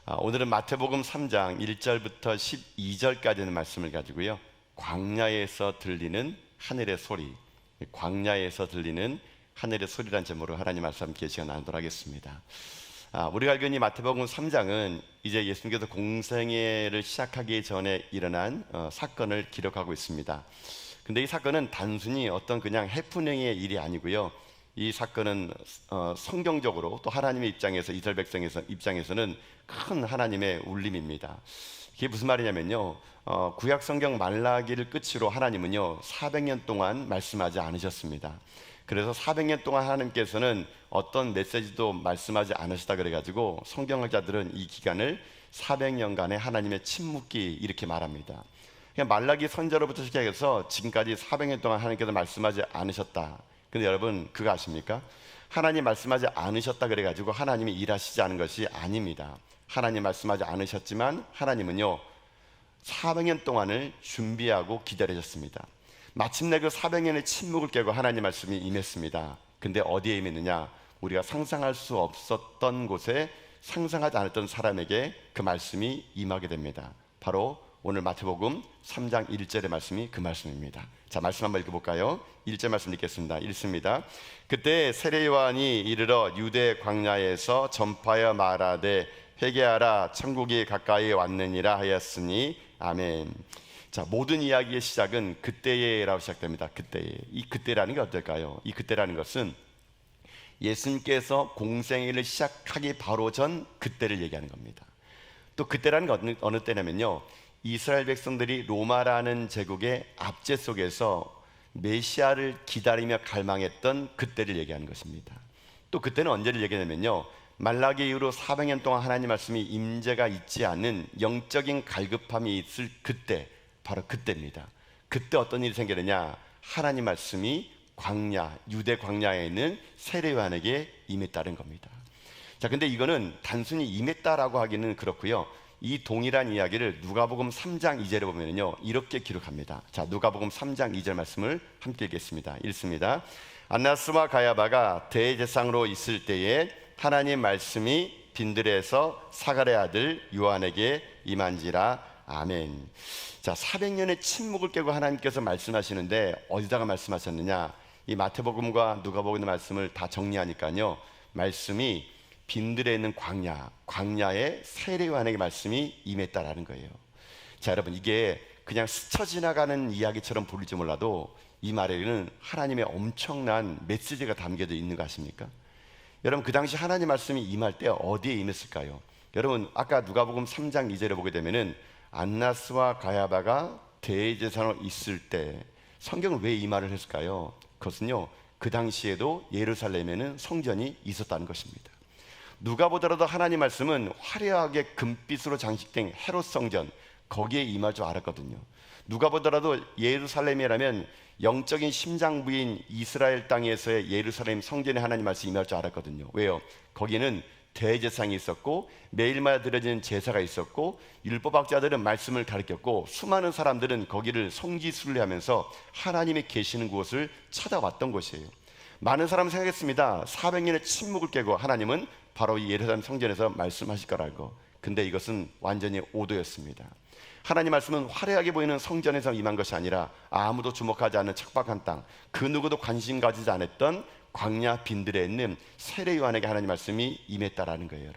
오늘은 마태복음 3장 1절부터 12절까지는 말씀을 가지고요, 광야에서 들리는 하늘의 소리, 광야에서 들리는 하늘의 소리란 제목으로 하나님 말씀 함께 시간 나누도록 하겠습니다. 우리가 알고 있는 마태복음 3장은 이제 예수님께서 공생애를 시작하기 전에 일어난 사건을 기록하고 있습니다. 근데 이 사건은 단순히 어떤 그냥 해프닝의 일이 아니고요, 이 사건은 성경적으로 또 하나님의 입장에서, 이스라엘 백성의 입장에서는 큰 하나님의 울림입니다. 이게 무슨 말이냐면요, 구약 성경 말라기를 끝으로 하나님은요 400년 동안 말씀하지 않으셨습니다. 그래서 400년 동안 하나님께서는 어떤 메시지도 말씀하지 않으시다 그래가지고 성경학자들은 이 기간을 400년간의 하나님의 침묵기 이렇게 말합니다. 그냥 말라기 선지자로부터 시작해서 지금까지 400년 동안 하나님께서 말씀하지 않으셨다. 근데 여러분 그거 아십니까? 하나님 말씀하지 않으셨다 그래가지고 하나님이 일하시지 않은 것이 아닙니다. 하나님 말씀하지 않으셨지만 하나님은요 400년 동안을 준비하고 기다리셨습니다. 마침내 그 400년의 침묵을 깨고 하나님 말씀이 임했습니다. 근데 어디에 임했느냐? 우리가 상상할 수 없었던 곳에, 상상하지 않았던 사람에게 그 말씀이 임하게 됩니다. 바로 오늘 마태복음 3장 1절의 말씀이 그 말씀입니다. 자, 말씀 한번 읽어볼까요? 1절 말씀 읽겠습니다. 읽습니다. 그때 세례 요한이 이르러 유대 광야에서 전파하여 말하되 회개하라, 천국이 가까이 왔느니라 하였으니 아멘. 자, 모든 이야기의 시작은 그때에라고 시작됩니다. 그때에. 이 그때라는 게 어떨까요? 이 그때라는 것은 예수님께서 공생애를 시작하기 바로 전 그때를 얘기하는 겁니다. 또 그때라는 게 어느 때냐면요, 이스라엘 백성들이 로마라는 제국의 압제 속에서 메시아를 기다리며 갈망했던 그때를 얘기하는 것입니다. 또 그때는 언제를 얘기하냐면요, 말라기 이후로 400년 동안 하나님 말씀이 임재가 있지 않은 영적인 갈급함이 있을 그때, 바로 그때입니다. 그때 어떤 일이 생기느냐? 하나님 말씀이 광야, 유대 광야에 있는 세례 요한에게 임했다는 겁니다. 자, 근데 이거는 단순히 임했다라고 하기는 그렇고요, 이 동일한 이야기를 누가복음 3장 2절에 보면요 이렇게 기록합니다. 자, 누가복음 3장 2절 말씀을 함께 읽겠습니다. 읽습니다. 안나스와 가야바가 대제사장으로 있을 때에 하나님 말씀이 빈들에서 사가랴 아들 요한에게 임한지라. 아멘. 자, 400년의 침묵을 깨고 하나님께서 말씀하시는데 어디다가 말씀하셨느냐? 이 마태복음과 누가복음의 말씀을 다 정리하니까요, 말씀이 빈들에 있는 광야에 세례 요한에게 말씀이 임했다라는 거예요. 자, 여러분, 이게 그냥 스쳐 지나가는 이야기처럼 보일지 몰라도 이 말에는 하나님의 엄청난 메시지가 담겨져 있는 거 아십니까? 여러분, 그 당시 하나님 말씀이 임할 때 어디에 임했을까요? 여러분, 아까 누가복음 3장 2절에 보게 되면은 안나스와 가야바가 대제사장으로 있을 때, 성경은 왜 이 말을 했을까요? 그것은요, 그 당시에도 예루살렘에는 성전이 있었다는 것입니다. 누가 보더라도 하나님 말씀은 화려하게 금빛으로 장식된 헤롯 성전, 거기에 임할 줄 알았거든요. 누가 보더라도 예루살렘이라면 영적인 심장부인 이스라엘 땅에서의 예루살렘 성전에 하나님 말씀이 임할 줄 알았거든요. 왜요? 거기는 대제사장이 있었고 매일마다 드려지는 제사가 있었고 율법학자들은 말씀을 가르쳤고 수많은 사람들은 거기를 성지순례하면서 하나님이 계시는 곳을 찾아왔던 곳이에요. 많은 사람은 생각했습니다. 400년의 침묵을 깨고 하나님은 바로 이 예루살렘 성전에서 말씀하실 거라고. 근데 이것은 완전히 오도였습니다. 하나님 말씀은 화려하게 보이는 성전에서 임한 것이 아니라 아무도 주목하지 않는 척박한 땅, 그 누구도 관심 가지지 않았던 광야 빈들에 있는 세례 요한에게 하나님 말씀이 임했다라는 거예요.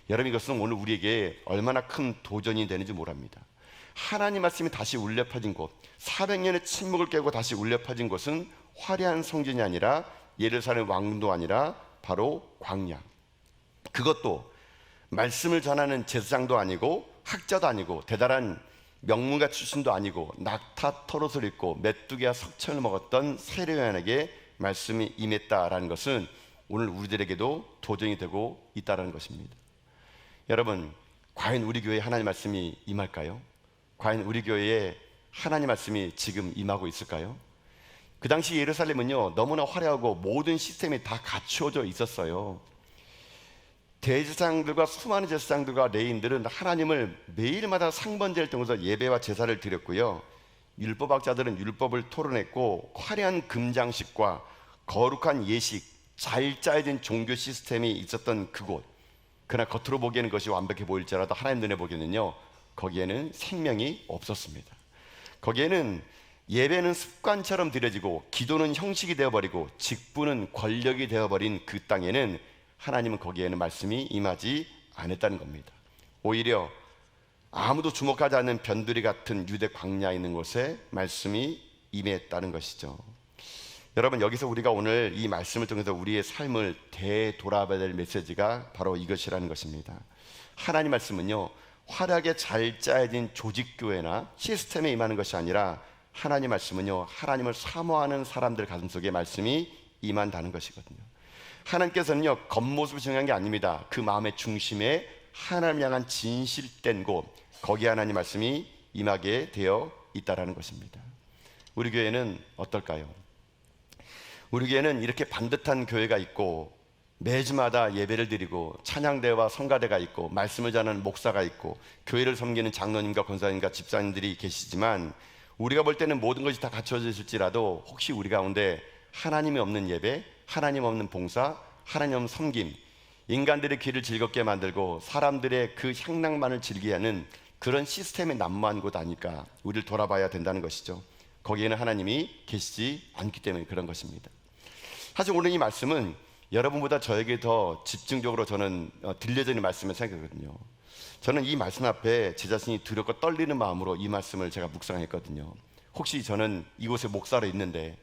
여러분, 이것은 오늘 우리에게 얼마나 큰 도전이 되는지 모릅니다. 하나님 말씀이 다시 울려 퍼진 곳, 400년의 침묵을 깨고 다시 울려 퍼진 곳은 화려한 성전이 아니라 예루살렘 왕궁도 아니라 바로 광야. 그것도 말씀을 전하는 제사장도 아니고 학자도 아니고 대단한 명문가 출신도 아니고 낙타 털옷을 입고 메뚜기와 석천을 먹었던 세례 요한에게 말씀이 임했다라는 것은 오늘 우리들에게도 도전이 되고 있다는 것입니다. 여러분, 과연 우리 교회에 하나님 말씀이 임할까요? 과연 우리 교회에 하나님 말씀이 지금 임하고 있을까요? 그 당시 예루살렘은요 너무나 화려하고 모든 시스템이 다 갖추어져 있었어요. 대제사장들과 수많은 제사장들과 레위인들은 하나님을 매일마다 상번제를 통해서 예배와 제사를 드렸고요, 율법학자들은 율법을 토론했고 화려한 금장식과 거룩한 예식, 잘 짜여진 종교 시스템이 있었던 그곳, 그러나 겉으로 보기에는 그것이 완벽해 보일지라도 하나님 눈에 보기에는요, 거기에는 생명이 없었습니다. 거기에는 예배는 습관처럼 드려지고 기도는 형식이 되어버리고 직분은 권력이 되어버린 그 땅에는 하나님은 거기에는 말씀이 임하지 않았다는 겁니다. 오히려 아무도 주목하지 않는 변두리 같은 유대 광야에 있는 곳에 말씀이 임했다는 것이죠. 여러분, 여기서 우리가 오늘 이 말씀을 통해서 우리의 삶을 되돌아봐야 될 메시지가 바로 이것이라는 것입니다. 하나님 말씀은요, 화려하게 잘 짜여진 조직교회나 시스템에 임하는 것이 아니라 하나님 말씀은요, 하나님을 사모하는 사람들 가슴속에 말씀이 임한다는 것이거든요. 하나님께서는요, 겉모습이 중요한 게 아닙니다. 그 마음의 중심에 하나님 향한 진실된 곳, 거기에 하나님 말씀이 임하게 되어 있다라는 것입니다. 우리 교회는 어떨까요? 우리 교회는 이렇게 반듯한 교회가 있고 매주마다 예배를 드리고 찬양대와 성가대가 있고 말씀을 전하는 목사가 있고 교회를 섬기는 장로님과 권사님과 집사님들이 계시지만, 우리가 볼 때는 모든 것이 다 갖춰져 있을지라도 혹시 우리 가운데 하나님이 없는 예배, 하나님 없는 봉사, 하나님 없는 섬김, 인간들의 귀를 즐겁게 만들고 사람들의 그 향락만을 즐기게 하는 그런 시스템에 난무한 곳 아닐까, 우리를 돌아봐야 된다는 것이죠. 거기에는 하나님이 계시지 않기 때문에 그런 것입니다. 사실 오늘 이 말씀은 여러분보다 저에게 더 집중적으로 저는 들려지는 말씀을 생각하거든요. 저는 이 말씀 앞에 제 자신이 두렵고 떨리는 마음으로 이 말씀을 제가 묵상했거든요. 혹시 저는 이곳에 목사로 있는데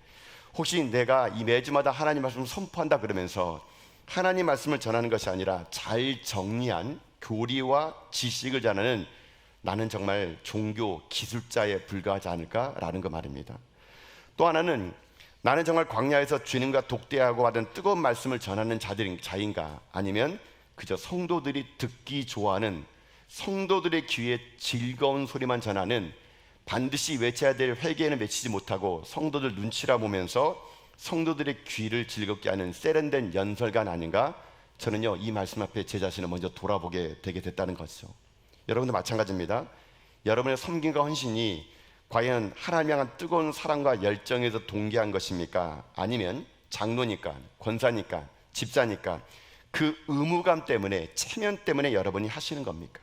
혹시 내가 이 매주마다 하나님 말씀을 선포한다 그러면서 하나님 말씀을 전하는 것이 아니라 잘 정리한 교리와 지식을 전하는 나는 정말 종교 기술자에 불과하지 않을까라는 거 말입니다. 또 하나는 나는 정말 광야에서 주님과 독대하고 하던 뜨거운 말씀을 전하는 자인가, 아니면 그저 성도들이 듣기 좋아하는 성도들의 귀에 즐거운 소리만 전하는 반드시 외쳐야 될 회개는 외치지 못하고 성도들 눈치라 보면서 성도들의 귀를 즐겁게 하는 세련된 연설가 아닌가, 저는요 이 말씀 앞에 제 자신을 먼저 돌아보게 되게 됐다는 것이죠. 여러분도 마찬가지입니다. 여러분의 섬김과 헌신이 과연 하나님 향한 뜨거운 사랑과 열정에서 동기한 것입니까? 아니면 장로니까, 권사니까, 집사니까 그 의무감 때문에, 체면 때문에 여러분이 하시는 겁니까?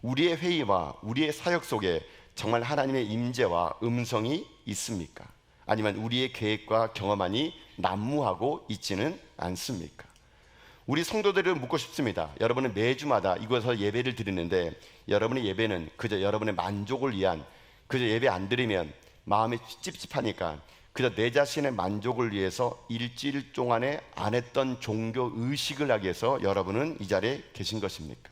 우리의 회의와 우리의 사역 속에 정말 하나님의 임재와 음성이 있습니까? 아니면 우리의 계획과 경험만이 난무하고 있지는 않습니까? 우리 성도들을 묻고 싶습니다. 여러분은 매주마다 이곳에서 예배를 드리는데 여러분의 예배는 그저 여러분의 만족을 위한, 그저 예배 안 드리면 마음이 찝찝하니까 그저 내 자신의 만족을 위해서 일주일 동안에 안 했던 종교 의식을 하기 위해서 여러분은 이 자리에 계신 것입니까?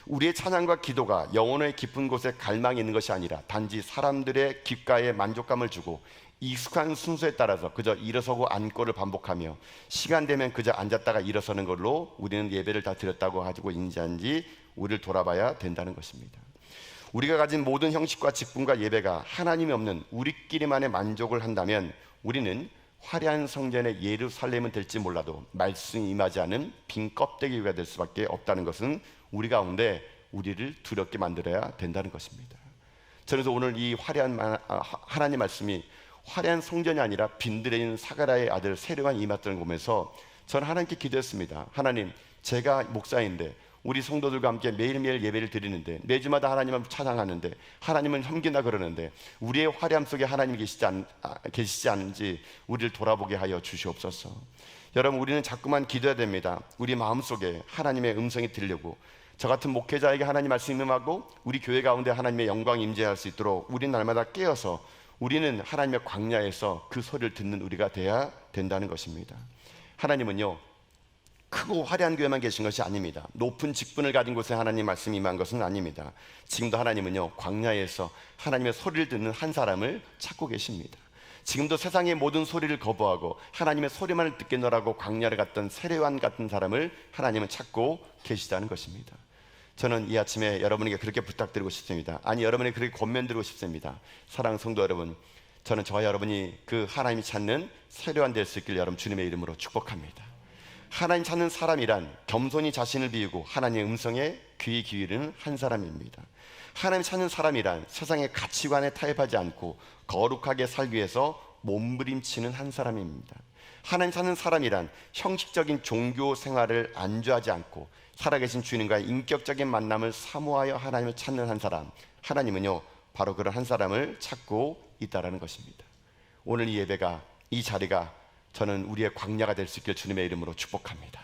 우리의 찬양과 기도가 영혼의 깊은 곳에 갈망이 있는 것이 아니라 단지 사람들의 귓가에 만족감을 주고 익숙한 순서에 따라서 그저 일어서고 앉고를 반복하며 시간 되면 그저 앉았다가 일어서는 걸로 우리는 예배를 다 드렸다고 가지고 인지한지 우리를 돌아봐야 된다는 것입니다. 우리가 가진 모든 형식과 직분과 예배가 하나님이 없는 우리끼리만의 만족을 한다면 우리는 화려한 성전의 예루살렘은 될지 몰라도 말씀이 임하지 않은 빈 껍데기가 될 수밖에 없다는 것은 우리 가운데 우리를 두렵게 만들어야 된다는 것입니다. 그래서 오늘 이 화려한 하나님 말씀이 화려한 성전이 아니라 빈들에 사가랴의 아들 세례요한이 임했던 걸 보면서 저는 하나님께 기도했습니다. 하나님, 제가 목사인데 우리 성도들과 함께 매일매일 예배를 드리는데 매주마다 하나님을 찬양하는데 하나님을 섬긴다 그러는데 우리의 화려함 속에 하나님이 계시지 않은지 우리를 돌아보게 하여 주시옵소서. 여러분, 우리는 자꾸만 기도해야 됩니다. 우리 마음속에 하나님의 음성이 들리고 저 같은 목회자에게 하나님 말씀이 임하고 우리 교회 가운데 하나님의 영광이 임재할 수 있도록 우리는 날마다 깨어서 우리는 하나님의 광야에서 그 소리를 듣는 우리가 돼야 된다는 것입니다. 하나님은요 크고 화려한 교회만 계신 것이 아닙니다. 높은 직분을 가진 곳에 하나님 말씀이 임한 것은 아닙니다. 지금도 하나님은요 광야에서 하나님의 소리를 듣는 한 사람을 찾고 계십니다. 지금도 세상의 모든 소리를 거부하고 하나님의 소리만을 듣겠노라고 광야를 갔던 세례요한 같은 사람을 하나님은 찾고 계시다는 것입니다. 저는 이 아침에 여러분에게 그렇게 부탁드리고 싶습니다. 아니, 여러분에게 그렇게 권면드리고 싶습니다. 사랑하는 성도 여러분, 저는 저와 여러분이 그 하나님이 찾는 세례요한 될 수 있길 여러분 주님의 이름으로 축복합니다. 하나님 찾는 사람이란 겸손히 자신을 비우고 하나님의 음성에 귀 기울이는 한 사람입니다. 하나님 찾는 사람이란 세상의 가치관에 타협하지 않고 거룩하게 살기 위해서 몸부림치는 한 사람입니다. 하나님 찾는 사람이란 형식적인 종교 생활을 안주하지 않고 살아계신 주님과의 인격적인 만남을 사모하여 하나님을 찾는 한 사람, 하나님은요 바로 그런 한 사람을 찾고 있다라는 것입니다. 오늘 이 예배가, 이 자리가 저는 우리의 광야가 될 수 있길 주님의 이름으로 축복합니다.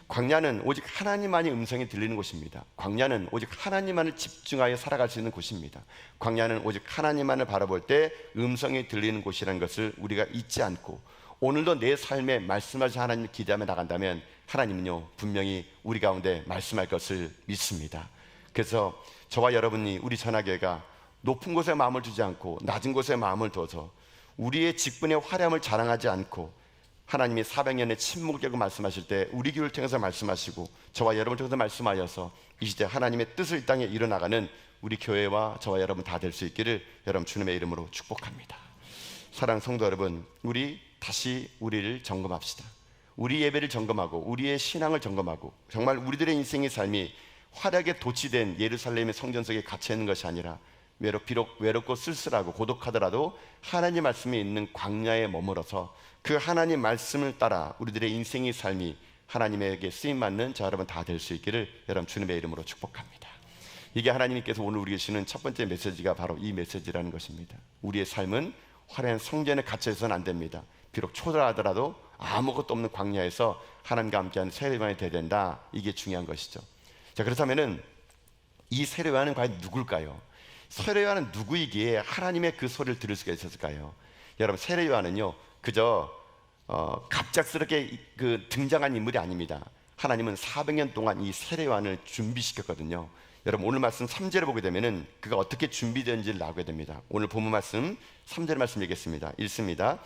광야는 오직 하나님만이 음성이 들리는 곳입니다. 광야는 오직 하나님만을 집중하여 살아갈 수 있는 곳입니다. 광야는 오직 하나님만을 바라볼 때 음성이 들리는 곳이라는 것을 우리가 잊지 않고, 오늘도 내 삶에 말씀하신 하나님을 기대하며 나간다면 하나님은요 분명히 우리 가운데 말씀할 것을 믿습니다. 그래서 저와 여러분이, 우리 전하교회가 높은 곳에 마음을 두지 않고 낮은 곳에 마음을 둬서 우리의 직분의 화려함을 자랑하지 않고, 하나님이 400년의 침묵을 깨고 말씀하실 때 우리 교회를 통해서 말씀하시고 저와 여러분을 통해서 말씀하여서 이 시대 하나님의 뜻을 이 땅에 이뤄나가는 우리 교회와 저와 여러분 다 될 수 있기를 여러분 주님의 이름으로 축복합니다. 사랑하는 성도 여러분, 우리 다시 우리를 점검합시다. 우리 예배를 점검하고 우리의 신앙을 점검하고, 정말 우리들의 인생의 삶이 화려하게 도취된 예루살렘의 성전 속에 갇혀 있는 것이 아니라 비록 외롭고 쓸쓸하고 고독하더라도 하나님 말씀이 있는 광야에 머물러서 그 하나님 말씀을 따라 우리들의 인생의 삶이 하나님에게 쓰임받는 저 여러분 다 될 수 있기를 여러분 주님의 이름으로 축복합니다. 이게 하나님께서 오늘 우리에게 주시는 첫 번째 메시지가 바로 이 메시지라는 것입니다. 우리의 삶은 화려한 성전에 갇혀 있어서는 안 됩니다. 비록 초라하더라도 아무것도 없는 광야에서 하나님과 함께하는 세례요한이 되어야 된다. 이게 중요한 것이죠. 자, 그렇다면은 이 세례요한은 과연 누굴까요? 세례요한은 누구이기에 하나님의 그 소리를 들을 수가 있었을까요? 여러분, 세례요한은요 그저 갑작스럽게 등장한 인물이 아닙니다. 하나님은 400년 동안 이 세례요한을 준비시켰거든요. 여러분, 오늘 말씀 3절을 보게 되면은 그가 어떻게 준비되는지를 나오게 됩니다. 오늘 본문 말씀 3절 말씀 읽겠습니다. 읽습니다.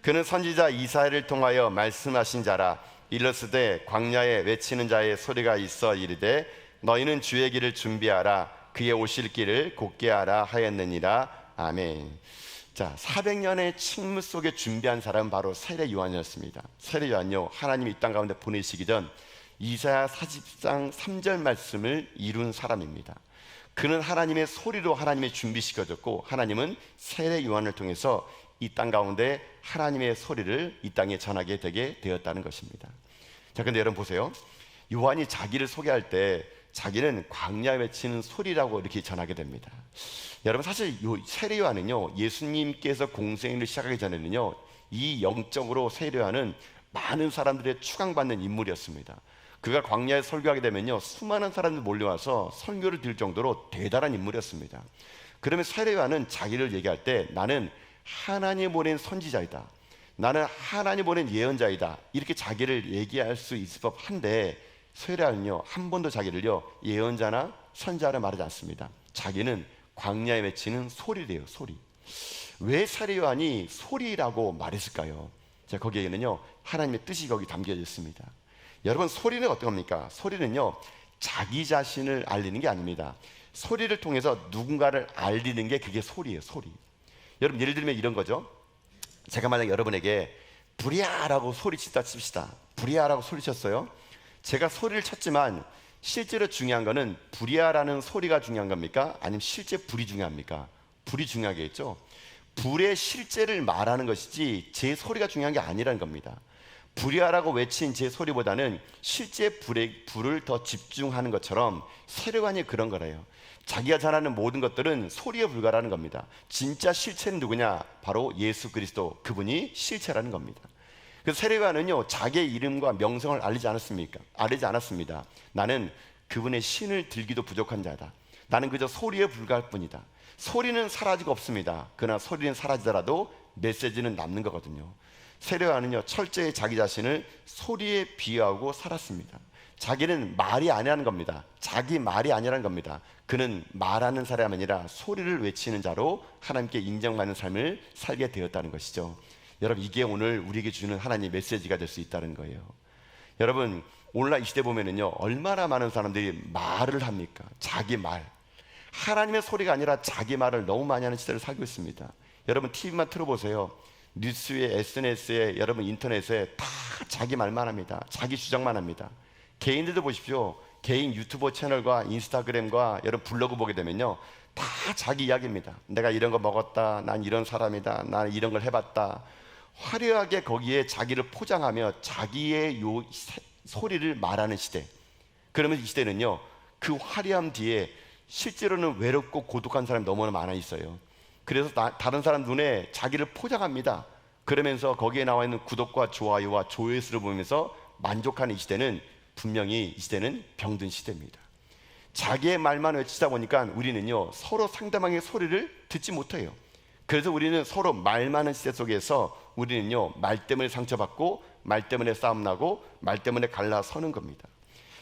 그는 선지자 이사야를 통하여 말씀하신 자라. 일러스되 광야에 외치는 자의 소리가 있어 이르되 너희는 주의 길을 준비하라. 그의 오실 길을 곧게 하라 하였느니라. 아멘. 자, 400년의 침묵 속에 준비한 사람은 바로 세례 요한이었습니다. 세례 요한요, 하나님이 이 땅 가운데 보내시기 전 이사야 40장 3절 말씀을 이룬 사람입니다. 그는 하나님의 소리로 하나님의 준비시켜졌고, 하나님은 세례 요한을 통해서 이 땅 가운데 하나님의 소리를 이 땅에 전하게 되게 되었다는 것입니다. 자, 근데 여러분 보세요. 요한이 자기를 소개할 때 자기는 광야에 외치는 소리라고 이렇게 전하게 됩니다. 여러분, 사실 세례 요한은요 예수님께서 공생애를 시작하기 전에는요 이 영적으로 세례 요한은 많은 사람들의 추앙받는 인물이었습니다. 그가 광야에 설교하게 되면요 수많은 사람들이 몰려와서 설교를 들을 정도로 대단한 인물이었습니다. 그러면 세례 요한은 자기를 얘기할 때 나는 하나님 보낸 선지자이다, 나는 하나님 보낸 예언자이다, 이렇게 자기를 얘기할 수 있을 법한데 세례 요한은요 한 번도 자기를요 예언자나 선지자라 말하지 않습니다. 자기는 광야에 외치는 소리래요. 소리. 왜 세례 요한이 소리라고 말했을까요? 자, 거기에는요 하나님의 뜻이 거기 담겨져 있습니다. 여러분, 소리는 어떤 겁니까? 소리는요 자기 자신을 알리는 게 아닙니다. 소리를 통해서 누군가를 알리는 게 그게 소리예요. 소리. 여러분, 예를 들면 이런 거죠. 제가 만약 여러분에게 불이야라고 소리치다 칩시다. 불이야라고 소리쳤어요. 제가 소리를 쳤지만 실제로 중요한 거는 불이야라는 소리가 중요한 겁니까? 아니면 실제 불이 중요합니까? 불이 중요하겠죠. 불의 실제를 말하는 것이지 제 소리가 중요한 게 아니라는 겁니다. 불이야라고 외친 제 소리보다는 실제 불을 더 집중하는 것처럼 세례 요한이 그런 거래요. 자기가 전하는 모든 것들은 소리에 불과라는 겁니다. 진짜 실체는 누구냐? 바로 예수 그리스도, 그분이 실체라는 겁니다. 그래서 세례 요한은요 자기의 이름과 명성을 알리지 않았습니다. 나는 그분의 신을 들기도 부족한 자다. 나는 그저 소리에 불과할 뿐이다. 소리는 사라지고 없습니다. 그러나 소리는 사라지더라도 메시지는 남는 거거든요. 세례 요한은요 철저히 자기 자신을 소리에 비유하고 살았습니다. 자기는 말이 아니라는 겁니다. 자기 말이 아니라는 겁니다. 그는 말하는 사람이 아니라 소리를 외치는 자로 하나님께 인정받는 삶을 살게 되었다는 것이죠. 여러분, 이게 오늘 우리에게 주는 하나님의 메시지가 될 수 있다는 거예요. 여러분, 오늘날 이 시대 보면은요 얼마나 많은 사람들이 말을 합니까? 자기 말. 하나님의 소리가 아니라 자기 말을 너무 많이 하는 시대를 살고 있습니다. 여러분, TV만 틀어보세요. 뉴스에, SNS에, 여러분 인터넷에 다 자기 말만 합니다. 자기 주장만 합니다. 개인들도 보십시오. 개인 유튜버 채널과 인스타그램과 여러분 블로그 보게 되면요 다 자기 이야기입니다. 내가 이런 거 먹었다, 난 이런 사람이다, 난 이런 걸 해봤다. 화려하게 거기에 자기를 포장하며 자기의 소리를 말하는 시대. 그러면 이 시대는요, 그 화려함 뒤에 실제로는 외롭고 고독한 사람이 너무나 많아 있어요. 그래서 다른 사람 눈에 자기를 포장합니다. 그러면서 거기에 나와 있는 구독과 좋아요와 조회수를 보면서 만족하는 이 시대는, 분명히 이 시대는 병든 시대입니다. 자기의 말만 외치다 보니까 우리는요, 서로 상대방의 소리를 듣지 못해요. 그래서 우리는 서로 말 많은 시대 속에서 우리는요, 말 때문에 상처받고, 말 때문에 싸움나고, 말 때문에 갈라서는 겁니다.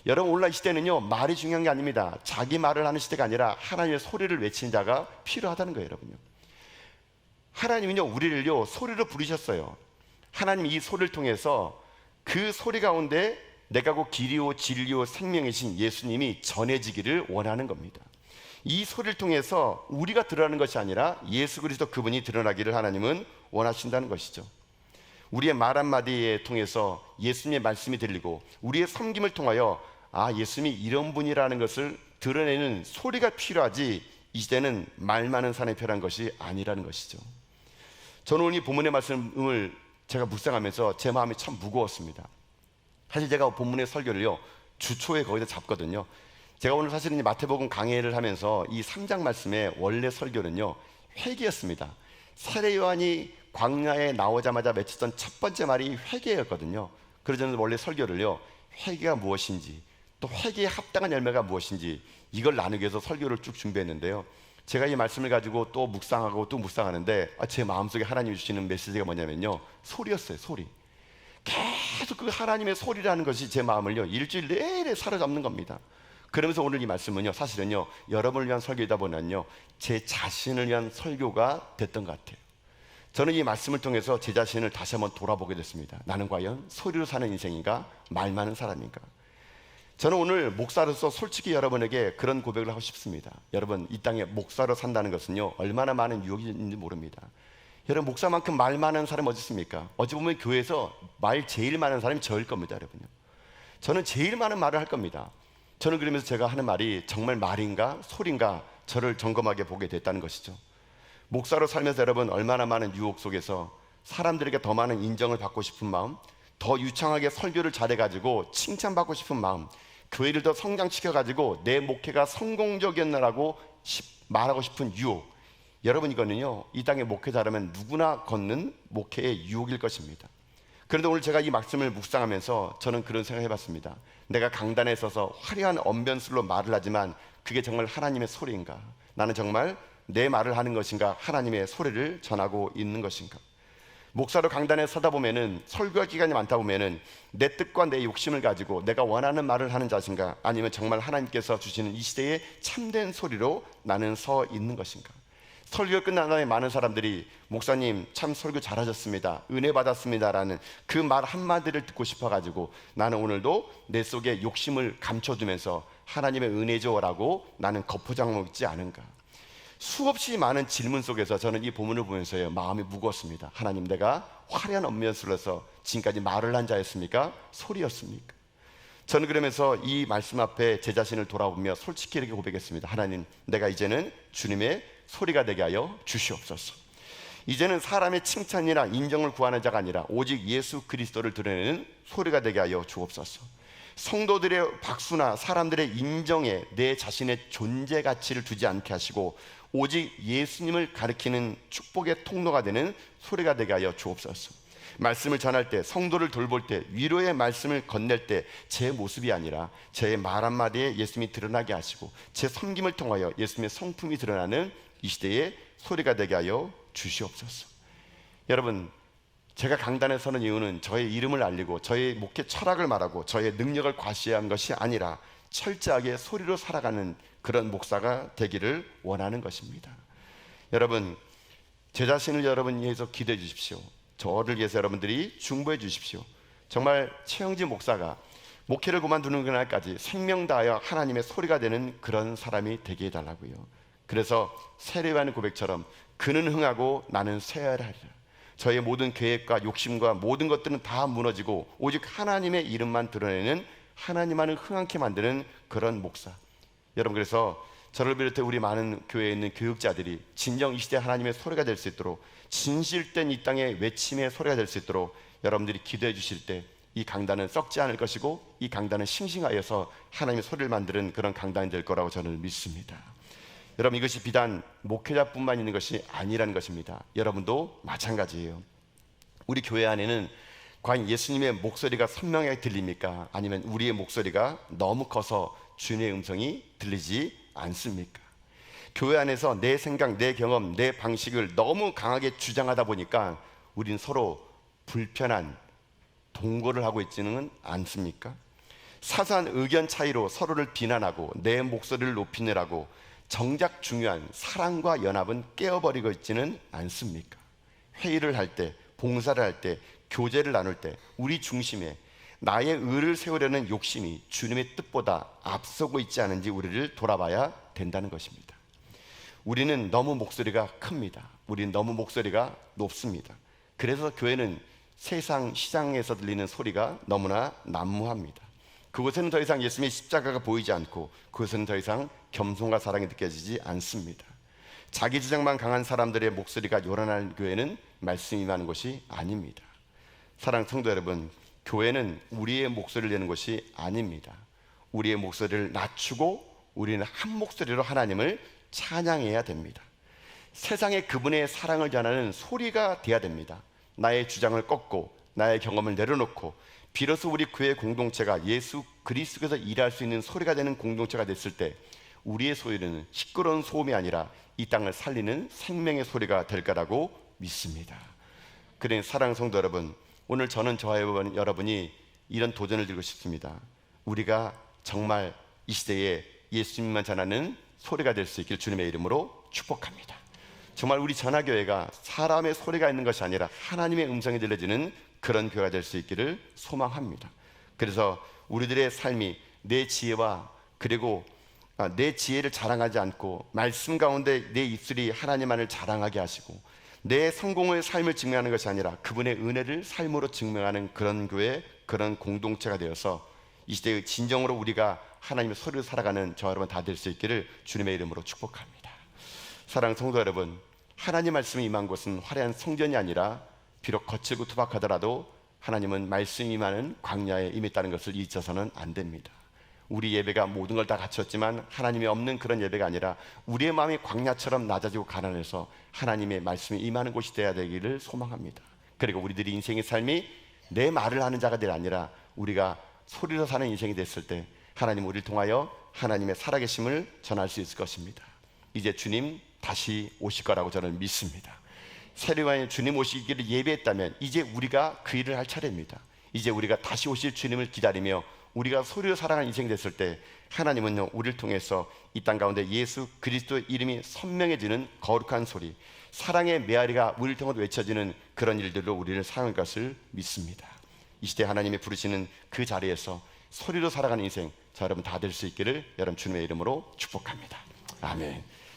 여러분, 오늘날 시대는요, 말이 중요한 게 아닙니다. 자기 말을 하는 시대가 아니라 하나님의 소리를 외치는 자가 필요하다는 거예요. 여러분요, 하나님은요, 우리를요, 소리로 부르셨어요. 하나님 이 소리를 통해서 그 소리 가운데 내가 곧 길이요 진리요 생명이신 예수님이 전해지기를 원하는 겁니다. 이 소리를 통해서 우리가 드러나는 것이 아니라 예수 그리스도 그분이 드러나기를 하나님은 원하신다는 것이죠. 우리의 말 한마디에 통해서 예수님의 말씀이 들리고, 우리의 섬김을 통하여 예수님이 이런 분이라는 것을 드러내는 소리가 필요하지, 이 시대는 말 많은 사람이 필요한 것이 아니라는 것이죠. 저는 오늘 이 본문의 말씀을 제가 묵상하면서 제 마음이 참 무거웠습니다. 사실 제가 본문의 설교를요, 주초에 거기다 잡거든요. 제가 오늘 사실은 마태복음 강해를 하면서 이 3장 말씀의 원래 설교는요, 회개였습니다. 세례 요한이 광야에 나오자마자 맺혔던 첫 번째 말이 회개였거든요. 그래서 저는 원래 설교를요, 회개가 무엇인지, 또 회개에 합당한 열매가 무엇인지, 이걸 나누기 위해서 설교를 쭉 준비했는데요, 제가 이 말씀을 가지고 또 묵상하고 또 묵상하는데 제 마음속에 하나님이 주시는 메시지가 뭐냐면요, 소리였어요. 소리. 계속 그 하나님의 소리라는 것이 제 마음을요, 일주일 내내 사로잡는 겁니다. 그러면서 오늘 이 말씀은요, 사실은요, 여러분을 위한 설교이다 보면요, 제 자신을 위한 설교가 됐던 것 같아요. 저는 이 말씀을 통해서 제 자신을 다시 한번 돌아보게 됐습니다. 나는 과연 소리로 사는 인생인가, 말 많은 사람인가? 저는 오늘 목사로서 솔직히 여러분에게 그런 고백을 하고 싶습니다. 여러분, 이 땅에 목사로 산다는 것은요, 얼마나 많은 유혹이 있는지 모릅니다. 여러분, 목사만큼 말 많은 사람이 어디 있습니까? 어찌 보면 교회에서 말 제일 많은 사람이 저일 겁니다. 여러분요, 저는 제일 많은 말을 할 겁니다. 저는 그러면서 제가 하는 말이 정말 말인가 소리인가, 저를 점검하게 보게 됐다는 것이죠. 목사로 살면서 여러분, 얼마나 많은 유혹 속에서 사람들에게 더 많은 인정을 받고 싶은 마음, 더 유창하게 설교를 잘해가지고 칭찬받고 싶은 마음, 교회를 더 성장시켜가지고 내 목회가 성공적이었나라고 말하고 싶은 유혹. 여러분, 이거는요, 이 땅에 목회자라면 누구나 걷는 목회의 유혹일 것입니다. 그런데 오늘 제가 이 말씀을 묵상하면서 저는 그런 생각을 해봤습니다. 내가 강단에 서서 화려한 언변술로 말을 하지만 그게 정말 하나님의 소리인가? 나는 정말 내 말을 하는 것인가? 하나님의 소리를 전하고 있는 것인가? 목사로 강단에 서다 보면은, 설교 기간이 많다 보면은 내 뜻과 내 욕심을 가지고 내가 원하는 말을 하는 자신가, 아니면 정말 하나님께서 주시는 이 시대의 참된 소리로 나는 서 있는 것인가? 설교가 끝난 다음에 많은 사람들이 목사님 참 설교 잘하셨습니다, 은혜 받았습니다라는 그 말 한마디를 듣고 싶어가지고 나는 오늘도 내 속에 욕심을 감춰두면서 하나님의 은혜죠라고 나는 겉포장 먹지 않은가? 수없이 많은 질문 속에서 저는 이 본문을 보면서요, 마음이 무거웠습니다. 하나님, 내가 화려한 언변술로서 지금까지 말을 한 자였습니까? 소리였습니까? 저는 그러면서 이 말씀 앞에 제 자신을 돌아보며 솔직히 이렇게 고백했습니다. 하나님, 내가 이제는 주님의 소리가 되게 하여 주시옵소서. 이제는 사람의 칭찬이나 인정을 구하는 자가 아니라 오직 예수 그리스도를 드러내는 소리가 되게 하여 주옵소서. 성도들의 박수나 사람들의 인정에 내 자신의 존재 가치를 두지 않게 하시고 오직 예수님을 가리키는 축복의 통로가 되는 소리가 되게 하여 주옵소서. 말씀을 전할 때, 성도를 돌볼 때, 위로의 말씀을 건넬 때 제 모습이 아니라 제 말 한마디에 예수님이 드러나게 하시고 제 섬김을 통하여 예수님의 성품이 드러나는 이 시대의 소리가 되게 하여 주시옵소서. 여러분, 제가 강단에 서는 이유는 저의 이름을 알리고 저의 목회 철학을 말하고 저의 능력을 과시한 것이 아니라 철저하게 소리로 살아가는 그런 목사가 되기를 원하는 것입니다. 여러분, 제 자신을 여러분 위해서 기도해 주십시오. 저를 위해서 여러분들이 중보해 주십시오. 정말 최영지 목사가 목회를 그만두는 그날까지 생명 다하여 하나님의 소리가 되는 그런 사람이 되게 해달라고요. 그래서 세례 요한의 고백처럼 그는 흥하고 나는 쇠하리라. 저의 모든 계획과 욕심과 모든 것들은 다 무너지고 오직 하나님의 이름만 드러내는, 하나님만을 흥하게 만드는 그런 목사. 여러분, 그래서 저를 비롯해 우리 많은 교회에 있는 교육자들이 진정 이 시대 하나님의 소리가 될 수 있도록, 진실된 이 땅의 외침의 소리가 될 수 있도록 여러분들이 기도해 주실 때 이 강단은 썩지 않을 것이고 이 강단은 싱싱하여서 하나님의 소리를 만드는 그런 강단이 될 거라고 저는 믿습니다. 여러분, 이것이 비단 목회자뿐만 있는 것이 아니라는 것입니다. 여러분도 마찬가지예요. 우리 교회 안에는 과연 예수님의 목소리가 선명하게 들립니까? 아니면 우리의 목소리가 너무 커서 주님의 음성이 들리지 않습니까? 교회 안에서 내 생각, 내 경험, 내 방식을 너무 강하게 주장하다 보니까 우린 서로 불편한 동거를 하고 있지는 않습니까? 사소한 의견 차이로 서로를 비난하고 내 목소리를 높이느라고 정작 중요한 사랑과 연합은 깨어버리고 있지는 않습니까? 회의를 할 때, 봉사를 할 때, 교제를 나눌 때 우리 중심에 나의 의를 세우려는 욕심이 주님의 뜻보다 앞서고 있지 않은지 우리를 돌아봐야 된다는 것입니다. 우리는 너무 목소리가 큽니다. 우리는 너무 목소리가 높습니다. 그래서 교회는 세상 시장에서 들리는 소리가 너무나 난무합니다. 그곳에는 더 이상 예수님의 십자가가 보이지 않고 그곳에는 더 이상 겸손과 사랑이 느껴지지 않습니다. 자기 주장만 강한 사람들의 목소리가 요란한 교회는 말씀이 임하는 것이 아닙니다. 사랑하는 성도 여러분, 교회는 우리의 목소리를 내는 것이 아닙니다. 우리의 목소리를 낮추고 우리는 한 목소리로 하나님을 찬양해야 됩니다. 세상에 그분의 사랑을 전하는 소리가 돼야 됩니다. 나의 주장을 꺾고 나의 경험을 내려놓고 비로소 우리 교회 공동체가 예수 그리스도께서 일할 수 있는 소리가 되는 공동체가 됐을 때 우리의 소리는 시끄러운 소음이 아니라 이 땅을 살리는 생명의 소리가 될 거라고 믿습니다. 그러니 사랑하는 성도 여러분, 오늘 저는 저와 여러분이 이런 도전을 들고 싶습니다. 우리가 정말 이 시대에 예수님만 전하는 소리가 될 수 있길 주님의 이름으로 축복합니다. 정말 우리 전하교회가 사람의 소리가 있는 것이 아니라 하나님의 음성이 들려지는 그런 교회가 될 수 있기를 소망합니다. 그래서 우리들의 삶이 내 지혜와 그리고 내 지혜를 자랑하지 않고 말씀 가운데 내 입술이 하나님만을 자랑하게 하시고 내 성공의 삶을 증명하는 것이 아니라 그분의 은혜를 삶으로 증명하는 그런 교회, 그런 공동체가 되어서 이 시대의 진정으로 우리가 하나님의 소리를 살아가는 저 여러분 다 될 수 있기를 주님의 이름으로 축복합니다. 사랑하는 성도 여러분, 하나님 말씀이 임한 곳은 화려한 성전이 아니라 비록 거칠고 투박하더라도 하나님은 말씀이 임하는 광야에 임했다는 것을 잊어서는 안 됩니다. 우리 예배가 모든 걸 다 갖췄지만 하나님이 없는 그런 예배가 아니라 우리의 마음이 광야처럼 낮아지고 가난해서 하나님의 말씀이 임하는 곳이 되어야 되기를 소망합니다. 그리고 우리들이 인생의 삶이 내 말을 하는 자가 될 아니라 우리가 소리로 사는 인생이 됐을 때 하나님 우리를 통하여 하나님의 살아계심을 전할 수 있을 것입니다. 이제 주님 다시 오실 거라고 저는 믿습니다. 세례와의 주님 오시기를 예배했다면 이제 우리가 그 일을 할 차례입니다. 이제 우리가 다시 오실 주님을 기다리며 우리가 소리로 살아가는 인생이 됐을 때 하나님은요 우리를 통해서 이 땅 가운데 예수 그리스도의 이름이 선명해지는 거룩한 소리, 사랑의 메아리가 우리를 통해 외쳐지는 그런 일들로 우리를 사용할 것을 믿습니다. 이 시대 하나님이 부르시는 그 자리에서 소리로 살아가는 인생 저 여러분 다 될 수 있기를 여러분 주님의 이름으로 축복합니다. 아멘.